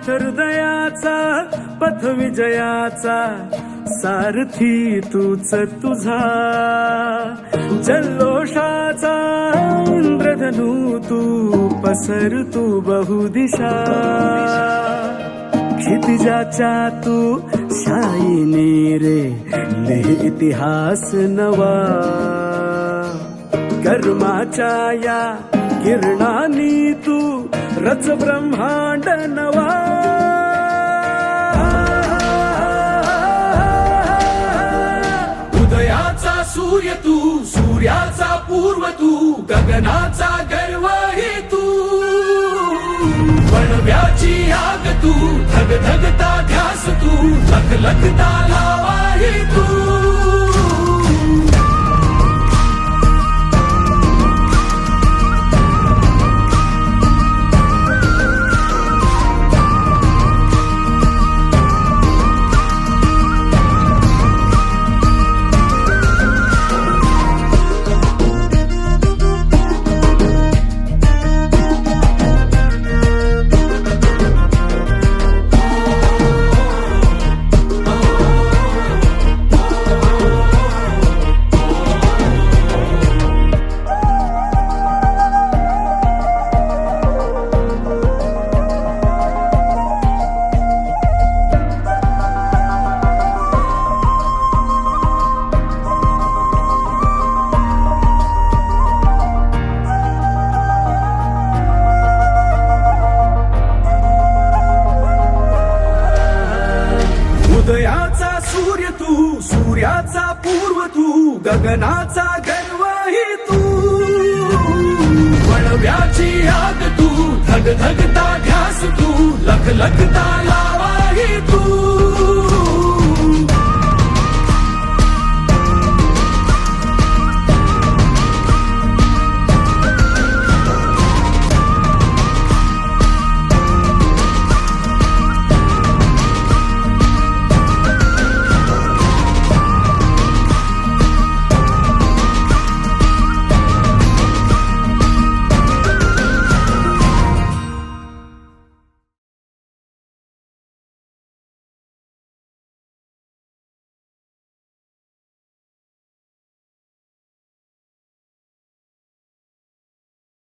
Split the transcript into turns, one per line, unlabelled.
हृदयाचा पथ विजयाचा सारथी तूच तुझा जल्लोषाचा इंद्रधनू तू पसर तू बहुदिशा क्षितिजाच्या तू शाईने रे लिहि इतिहास नवा कर्माच्या या किरणांनी तू रच ब्रह्मांड नवा
उदयाचा सूर्य तू सूर्याचा पूर्व तू गगनाचा गर्व हे तू वणव्याची आग तू धगधगता ध्यास तू लखलखता लावा हे तू
उदयाचा सूर्य तू सूर्याचा पूर्व तू गगनाचा गर्व ही तू
वणव्याची आग तू धगधगता ध्यास तू लखलखता लावा